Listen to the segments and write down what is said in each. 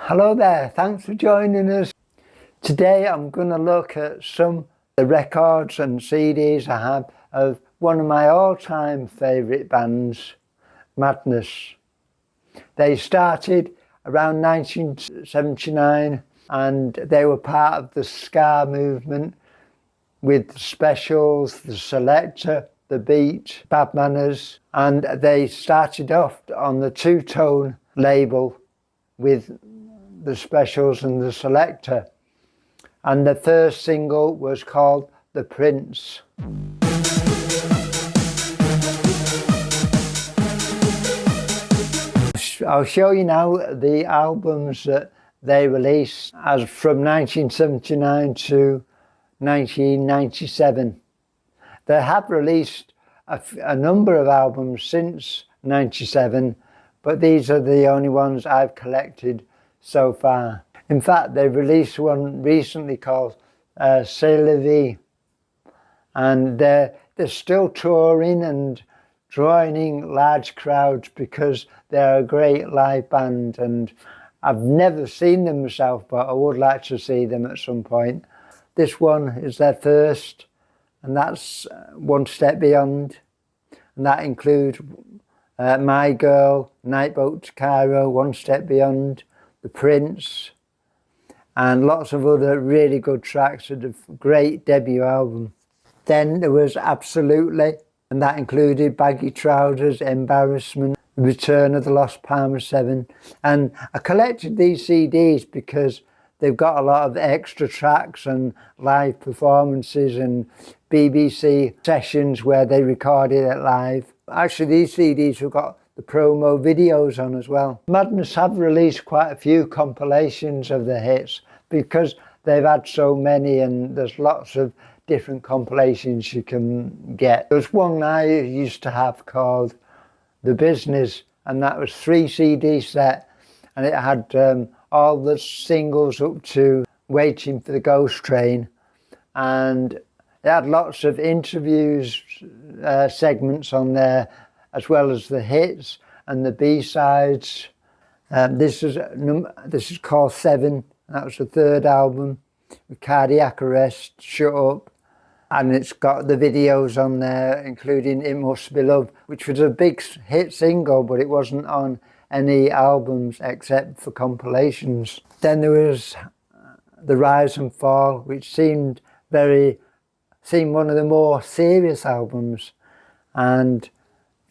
Hello there, thanks for joining us. Today I'm going to look at some of the records and CDs I have of one of my all-time favourite bands, Madness. They started around 1979 and they were part of the ska movement with the Specials, the Selector, the Beat, Bad Manners, and they started off on the two-tone label with the Specials and the Selector, and the first single was called The Prince. I'll show you now the albums that they released as from 1979 to 1997. They have released a number of albums since 97, but these are the only ones I've collected so far. In fact, they released one recently called C'est la vie, and they're still touring and drawing in large crowds because they're a great live band, and I've never seen them myself, but I would like to see them at some point. This one is their first, and that's One Step Beyond, and that includes My Girl, Night Boat to Cairo, One Step Beyond, The Prince, and lots of other really good tracks of a great debut album. Then there was Absolutely, and that included Baggy Trousers, Embarrassment, Return of the Lost Palmer 7. And I collected these CDs because they've got a lot of extra tracks and live performances and BBC sessions where they recorded it live. Actually, these CDs have got the promo videos on as well. Madness have released quite a few compilations of the hits because they've had so many, and there's lots of different compilations you can get. There's one I used to have called The Business, and that was 3 CD set, and it had all the singles up to Waiting for the Ghost Train, and it had lots of interviews, segments on there, as well as the hits and the B-sides. This is called 7, and that was the 3rd album, with Cardiac Arrest, Shut Up, and it's got the videos on there, including It Must Be Love, which was a big hit single, but it wasn't on any albums except for compilations. Then there was The Rise and Fall, which seemed one of the more serious albums, and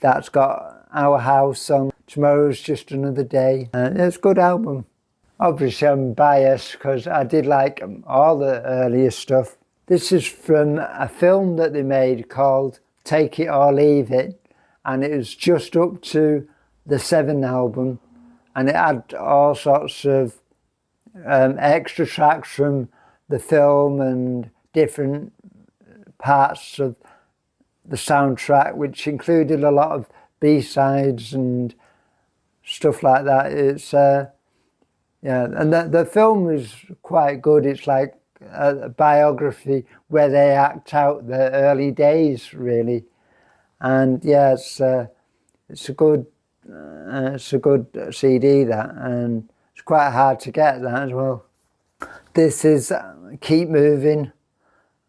that's got Our House on, Tomorrow's Just Another Day. It's a good album. Obviously I'm biased because I did like all the earlier stuff. This is from a film that they made called Take It or Leave It, and it was just up to the 7 album, and it had all sorts of extra tracks from the film and different parts of the soundtrack, which included a lot of B-sides and stuff like that. It's yeah, and the film is quite good. It's like a biography where they act out the early days, really, and yeah, it's a good CD, that, and it's quite hard to get that as well. This is Keep Moving,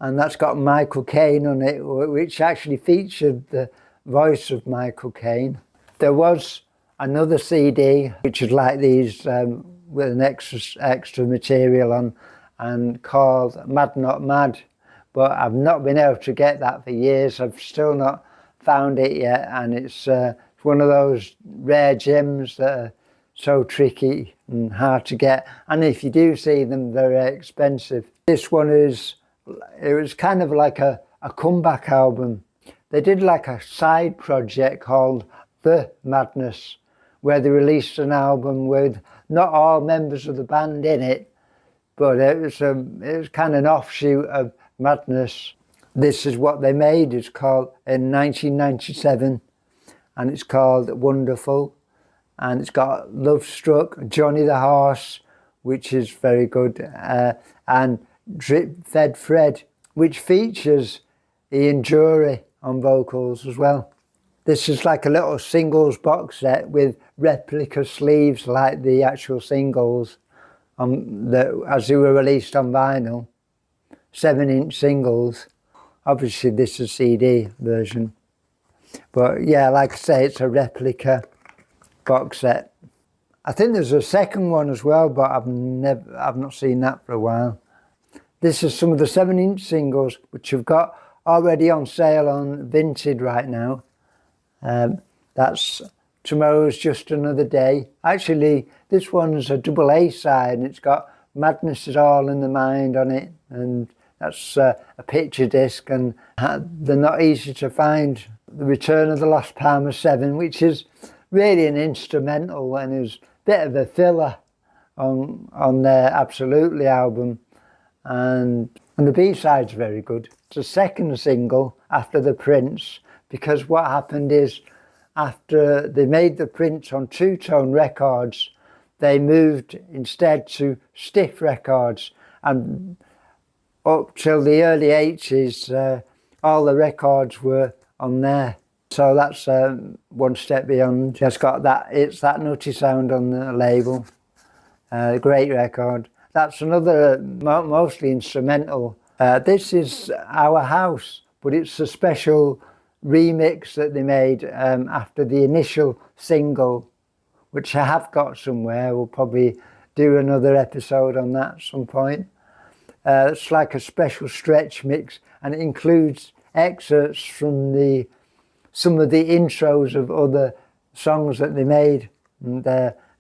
and that's got Michael Caine on it, which actually featured the voice of Michael Caine. There was another CD which is like these with an extra material on, and called Mad Not Mad, but I've not been able to get that for years. I've still not found it yet, and it's one of those rare gems that are so tricky and hard to get, and if you do see them, they're expensive. This one it was kind of like a comeback album. They did like a side project called The Madness, where they released an album with not all members of the band in it, but it was kind of an offshoot of Madness. This is what they made. It's called in 1997, and it's called Wonderful, and it's got Love Struck, Johnny the Horse, which is very good, and Drip Fed Fred, which features Ian Jury on vocals as well. This is like a little singles box set with replica sleeves like the actual singles, as they were released on vinyl, 7-inch singles. Obviously this is CD version, but yeah, like I say, it's a replica box set. I think there's a second one as well, but I've not seen that for a while. This is some of the 7-inch singles which have got already on sale on Vinted right now. That's Tomorrow's Just Another Day. Actually, this one's a double A side, and it's got Madness Is All in the Mind on it, and that's a picture disc, and they're not easy to find. The Return of the Lost Palmer 7, which is really an instrumental and is a bit of a filler on their Absolutely album, and the B-side's very good. It's a second single after the prints, because what happened is after they made the prints on two-tone records, they moved instead to stiff records, and up till the early 80s, all the records were on there. So that's one step beyond. It's got that, it's that nutty sound on the label. Great record. That's another mostly instrumental. This is Our House, but it's a special remix that they made after the initial single, which I have got somewhere. We'll probably do another episode on that at some point. It's like a special stretch mix, and it includes excerpts from some of the intros of other songs that they made, and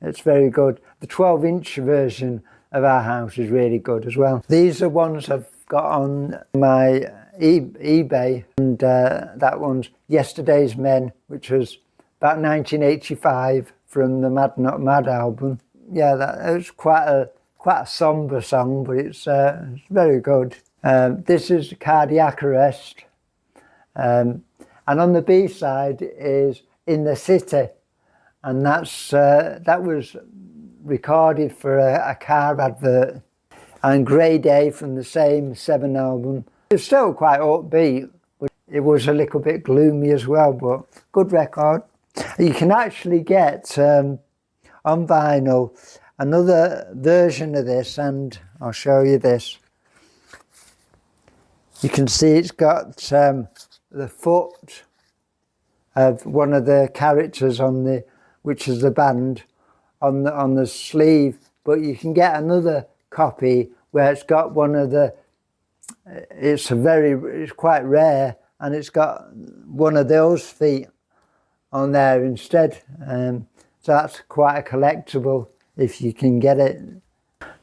it's very good. The 12-inch version of Our House is really good as well. These are ones I've got on my eBay, and that one's Yesterday's Men, which was about 1985 from the Mad Not Mad album. Yeah, that was quite a somber song, but it's very good. This is Cardiac Arrest, and on the B side is In the City, and that was recorded for a car advert. And Grey Day from the same 7 album. It's still quite upbeat, but it was a little bit gloomy as well, but good record. You can actually get on vinyl another version of this, and I'll show you this. You can see it's got the foot of one of the characters which is the band, on the sleeve, but you can get another copy where it's got one of the, it's quite rare, and it's got one of those feet on there instead. So that's quite a collectible if you can get it.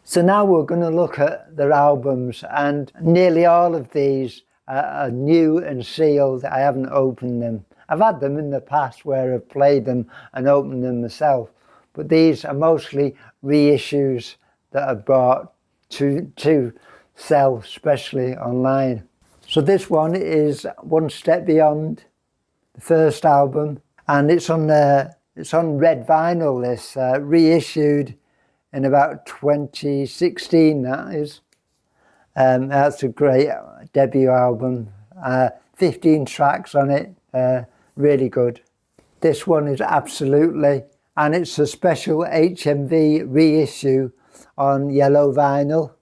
So now we're going to look at their albums, and nearly all of these are new and sealed. I haven't opened them. I've had them in the past where I've played them and opened them myself, but these are mostly reissues that are bought to sell, especially online. So this one is One Step Beyond, the first album, and it's on red vinyl. This reissued in about 2016. That is. That's a great debut album. 15 tracks on it. Really good. This one is Absolutely, and it's a special HMV reissue on yellow vinyl,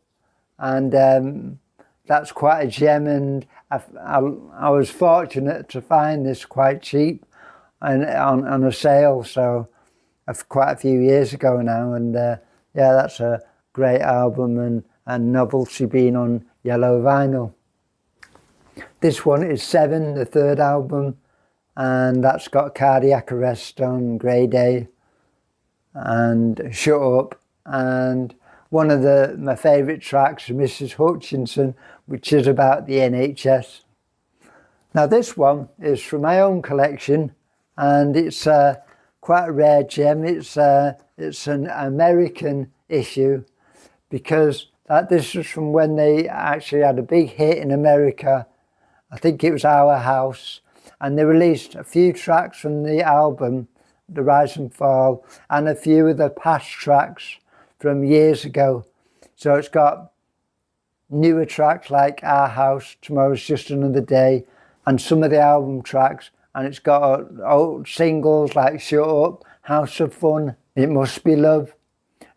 and that's quite a gem, and I was fortunate to find this quite cheap and on a sale, so quite a few years ago now, and yeah, that's a great album and novelty being on yellow vinyl. This one is Seven, the third album, and that's got Cardiac Arrest on, Grey Day, and Shut Up, and one of my favourite tracks, Mrs. Hutchinson, which is about the NHS. Now this one is from my own collection, and it's quite a rare gem. It's an American issue, because this was from when they actually had a big hit in America. I think it was Our House, and they released a few tracks from the album, The Rise and Fall, and a few of the past tracks from years ago. So it's got newer tracks like Our House, Tomorrow's Just Another Day, and some of the album tracks, and it's got old singles like Shut Up, House of Fun, It Must Be Love,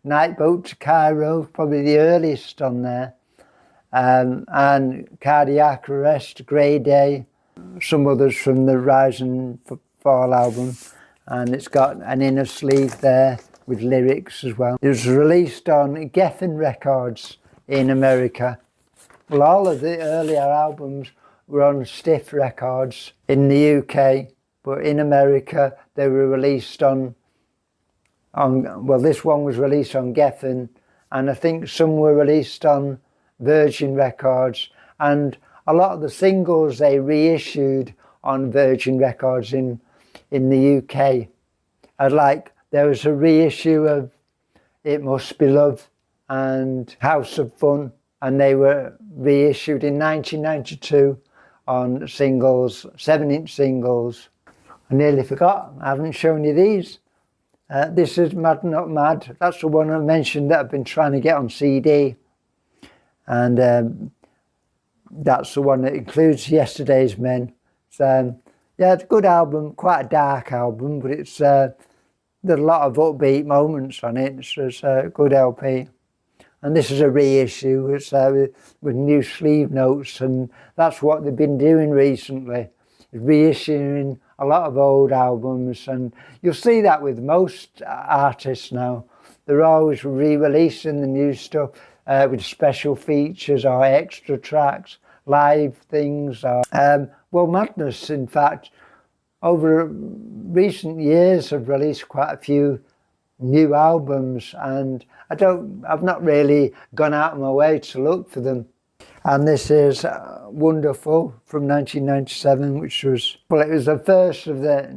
Night Boat to Cairo, probably the earliest on there. And Cardiac Arrest, Grey Day, some others from the Rise and Fall album. And it's got an inner sleeve there with lyrics as well. It was released on Geffen Records in America. Well, all of the earlier albums were on Stiff Records in the UK, but in America they were released on well, this one was released on Geffen, and I think some were released on Virgin Records, and a lot of the singles they reissued on Virgin Records in the UK. There was a reissue of It Must Be Love and House of Fun, and they were reissued in 1992 on singles, 7-inch singles. I nearly forgot, I haven't shown you these. This is Mad Not Mad. That's the one I mentioned that I've been trying to get on CD. And that's the one that includes Yesterday's Men. So, yeah, it's a good album, quite a dark album, but it's there's a lot of upbeat moments on it. So it's a good LP. And this is a reissue. It's with new sleeve notes, and that's what they've been doing recently, reissuing a lot of old albums. And you'll see that with most artists now. They're always re-releasing the new stuff with special features or extra tracks, live things. Or, well, Madness, in fact, over recent years have released quite a few new albums, and I've not really gone out of my way to look for them. And this is Wonderful from 1997, which was, well, it was the first of the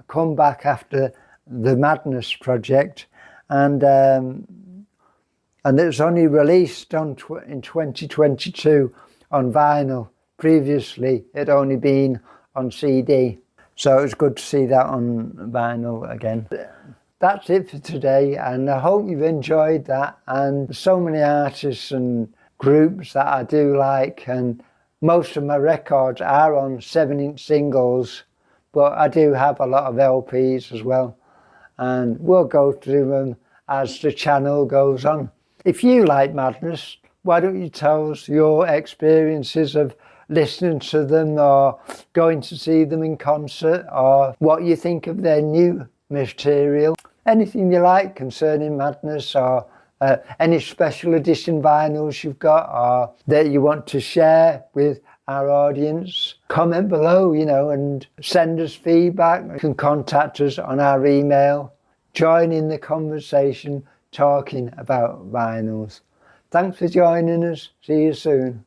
comeback after the Madness project, and it was only released in 2022 on vinyl. Previously, it had only been on CD, so it was good to see that on vinyl again. That's it for today, and I hope you've enjoyed that. And so many artists and groups that I do like, and most of my records are on 7-inch singles, but I do have a lot of LPs as well, and we'll go through them as the channel goes on. If you like Madness, why don't you tell us your experiences of listening to them, or going to see them in concert, or what you think of their new material. Anything you like concerning Madness, or any special edition vinyls you've got, or that you want to share with our audience. Comment below, and send us feedback. You can contact us on our email. Join in the conversation talking about vinyls. Thanks for joining us. See you soon.